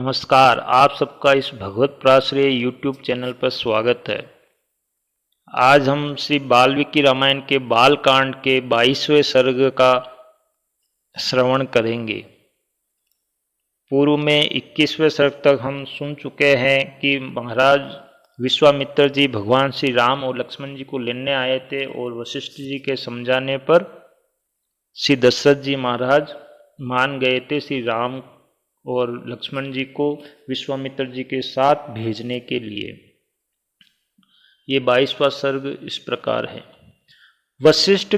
नमस्कार, आप सबका इस भगवत प्राश्रय यूट्यूब चैनल पर स्वागत है। आज हम श्री वाल्मीकि रामायण के बालकांड के 22वें सर्ग का श्रवण करेंगे। पूर्व में 21वें सर्ग तक हम सुन चुके हैं कि महाराज विश्वामित्र जी भगवान श्री राम और लक्ष्मण जी को लेने आए थे और वशिष्ठ जी के समझाने पर श्री दशरथ जी महाराज मान गए थे श्री राम और लक्ष्मण जी को विश्वामित्र जी के साथ भेजने के लिए। ये 22वां सर्ग इस प्रकार है। वशिष्ठ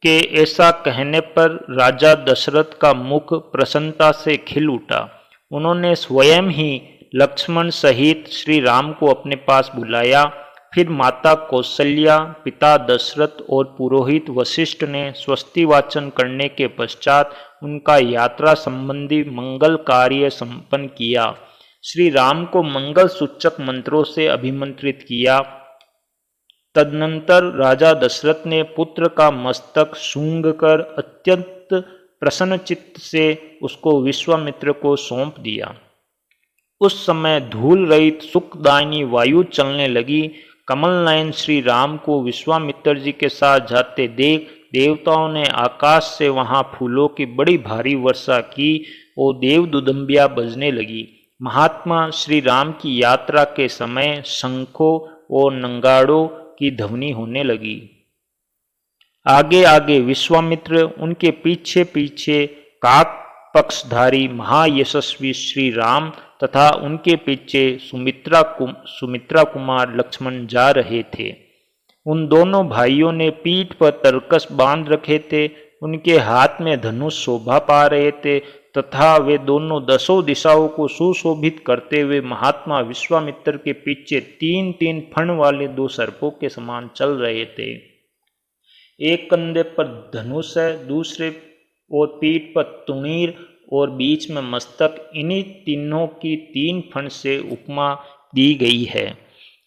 के ऐसा कहने पर राजा दशरथ का मुख प्रसन्नता से खिल उठा। उन्होंने स्वयं ही लक्ष्मण सहित श्री राम को अपने पास बुलाया। फिर माता कौशल्या, पिता दशरथ और पुरोहित वशिष्ठ ने स्वस्ति वाचन करने के पश्चात उनका यात्रा संबंधी मंगल कार्य संपन्न किया। श्री राम को मंगल सूचक मंत्रों से अभिमंत्रित किया। तदनंतर राजा दशरथ ने पुत्र का मस्तक सूंघकर अत्यंत प्रसन्न चित्त से उसको विश्वामित्र को सौंप दिया। उस समय धूल रहित सुखदायिनी वायु चलने लगी। कमल नयन श्री राम को विश्वामित्र जी के साथ जाते देख देवताओं ने आकाश से वहां फूलों की बड़ी भारी वर्षा की और देवदुदंबियां बजने लगी। महात्मा श्री राम की यात्रा के समय शंखों और नंगाड़ों की ध्वनि होने लगी। आगे आगे विश्वामित्र, उनके पीछे पीछे काक पक्षधारी महायशस्वी श्री राम तथा उनके पीछे सुमित्रा कुमार लक्ष्मण जा रहे थे। उन दोनों भाइयों ने पीठ पर तरकस बांध रखे थे। उनके हाथ में धनुष शोभा पा रहे थे तथा वे दोनों 10 दिशाओं को सुशोभित करते हुए महात्मा विश्वामित्र के पीछे 3-3 फण वाले 2 सर्पों के समान चल रहे थे। एक कंधे पर धनुष है, दूसरे और पीठ पर तुणीर और बीच में मस्तक। इन्हीं तीनों की 3 फण से उपमा दी गई है।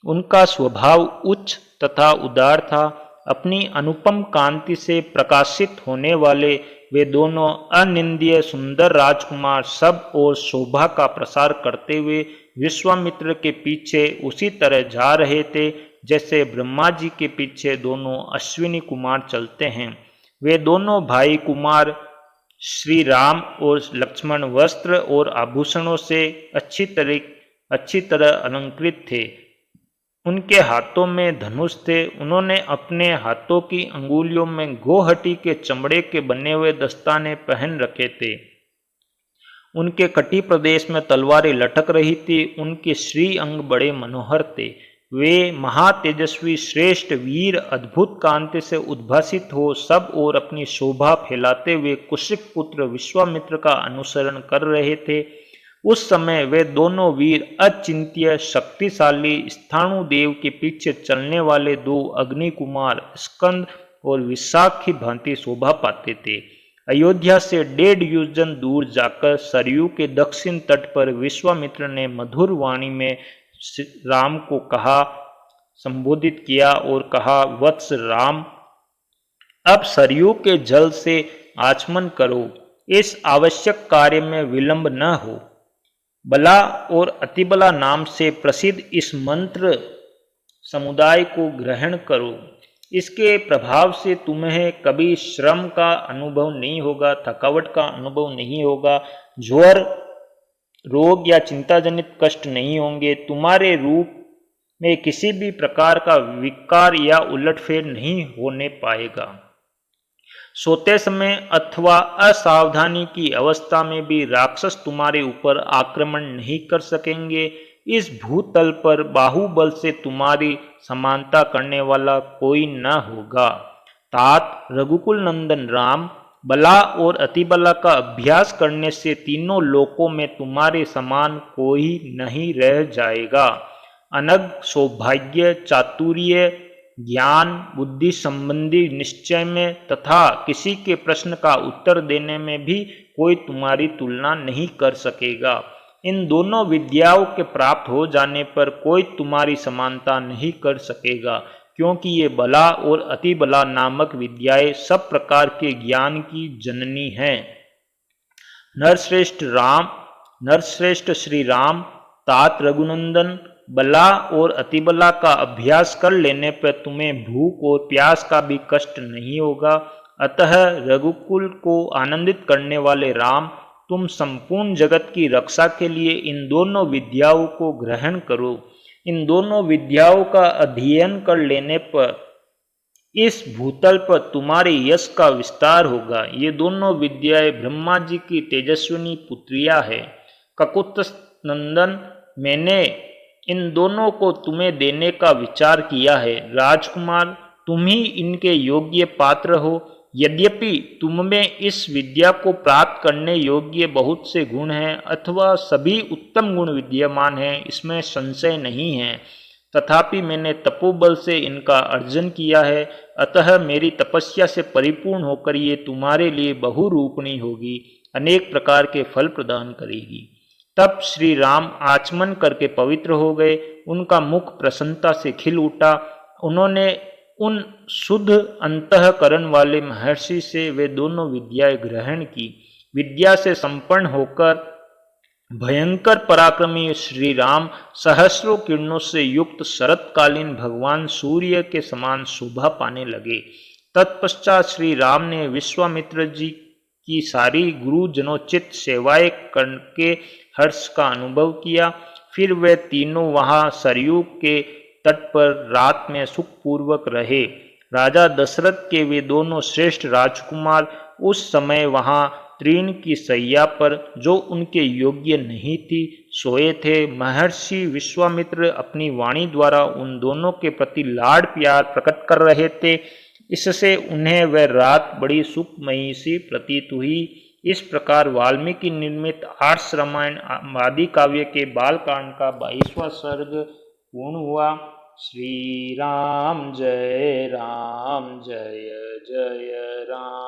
उनका स्वभाव उच्च तथा उदार था। अपनी अनुपम कांति से प्रकाशित होने वाले वे दोनों अनिंद्य सुंदर राजकुमार सब और शोभा का प्रसार करते हुए विश्वामित्र के पीछे उसी तरह जा रहे थे जैसे ब्रह्मा जी के पीछे दोनों अश्विनी कुमार चलते हैं। वे दोनों भाई कुमार श्री राम और लक्ष्मण वस्त्र और आभूषणों से अच्छी तरह अलंकृत थे। उनके हाथों में धनुष थे। उन्होंने अपने हाथों की अंगुलियों में गोहटी के चमड़े के बने हुए दस्ताने पहन रखे थे। उनके कटी प्रदेश में तलवारें लटक रही थी। उनके श्री अंग बड़े मनोहर थे। वे महातेजस्वी श्रेष्ठ वीर अद्भुत कांति से उद्भासित हो सब और अपनी शोभा फैलाते हुए कुशिक पुत्र विश्वामित्र का अनुसरण कर रहे थे। उस समय वे दोनों वीर अचिंत्य शक्तिशाली स्थाणुदेव के पीछे चलने वाले 2 अग्नि कुमार स्कंद और विशाख की भांति शोभा पाते थे। अयोध्या से 1.5 योजन दूर जाकर सरयू के दक्षिण तट पर विश्वामित्र ने मधुर वाणी में राम को कहा, संबोधित किया और कहा, वत्स राम, अब सरयू के जल से आचमन करो। इस आवश्यक कार्य में विलंब न हो। बला और अतिबला नाम से प्रसिद्ध इस मंत्र समुदाय को ग्रहण करो। इसके प्रभाव से तुम्हें कभी श्रम का अनुभव नहीं होगा, थकावट का अनुभव नहीं होगा, ज्वर, रोग या चिंताजनित कष्ट नहीं होंगे। तुम्हारे रूप में किसी भी प्रकार का विकार या उलटफेर नहीं होने पाएगा। सोते समय अथवा असावधानी की अवस्था में भी राक्षस तुम्हारे ऊपर आक्रमण नहीं कर सकेंगे। इस भूतल पर बाहुबल से तुम्हारी समानता करने वाला कोई न होगा। तात रघुकुल नंदन राम, बला और अतिबला का अभ्यास करने से तीनों लोकों में तुम्हारे समान कोई नहीं रह जाएगा। अनग सौभाग्य, चातुर्य, ज्ञान, बुद्धि संबंधी निश्चय में तथा किसी के प्रश्न का उत्तर देने में भी कोई तुम्हारी तुलना नहीं कर सकेगा। इन दोनों विद्याओं के प्राप्त हो जाने पर कोई तुम्हारी समानता नहीं कर सकेगा, क्योंकि ये बला और अतिबला नामक विद्याएं सब प्रकार के ज्ञान की जननी हैं। नरश्रेष्ठ राम, नरश्रेष्ठ श्री राम, तात रघुनंदन, बला और अतिबला का अभ्यास कर लेने पर तुम्हें भूख और प्यास का भी कष्ट नहीं होगा। अतः रघुकुल को आनंदित करने वाले राम, तुम संपूर्ण जगत की रक्षा के लिए इन दोनों विद्याओं को ग्रहण करो। इन दोनों विद्याओं का अध्ययन कर लेने पर इस भूतल पर तुम्हारे यश का विस्तार होगा। ये दोनों विद्याएं ब्रह्मा जी की तेजस्विनी पुत्रियां है। ककुत्स नंदन, मैंने इन दोनों को तुम्हें देने का विचार किया है। राजकुमार, तुम ही इनके योग्य पात्र हो। यद्यपि तुममें इस विद्या को प्राप्त करने योग्य बहुत से गुण हैं अथवा सभी उत्तम गुण विद्यमान हैं, इसमें संशय नहीं है, तथापि मैंने तपोबल से इनका अर्जन किया है। अतः मेरी तपस्या से परिपूर्ण होकर ये तुम्हारे लिए बहुरूपणी होगी, अनेक प्रकार के फल प्रदान करेगी। तब श्री राम आचमन करके पवित्र हो गए। उनका मुख प्रसन्नता से खिल उठा। उन्होंने उन शुद्ध अंतःकरण वाले महर्षि से वे दोनों विद्याएं ग्रहण की। विद्या से संपन्न होकर भयंकर पराक्रमी श्री राम सहस्रों किरणों से युक्त शरतकालीन भगवान सूर्य के समान शोभा पाने लगे। तत्पश्चात श्री राम ने विश्वामित्र जी की सारी गुरुजनोचित सेवाएं करके हर्ष का अनुभव किया। फिर वे तीनों वहां सरयू के तट पर रात में सुखपूर्वक रहे। राजा दशरथ के वे दोनों श्रेष्ठ राजकुमार उस समय वहां तृण की सैया पर, जो उनके योग्य नहीं थी, सोए थे। महर्षि विश्वामित्र अपनी वाणी द्वारा उन दोनों के प्रति लाड प्यार प्रकट कर रहे थे। इससे उन्हें वह रात बड़ी सुखमयी सी प्रतीत हुई। इस प्रकार वाल्मीकि निर्मित आर्ष रामायण आदि काव्य के बालकांड का 22वां सर्ग पूर्ण हुआ। श्री राम जय जय राम।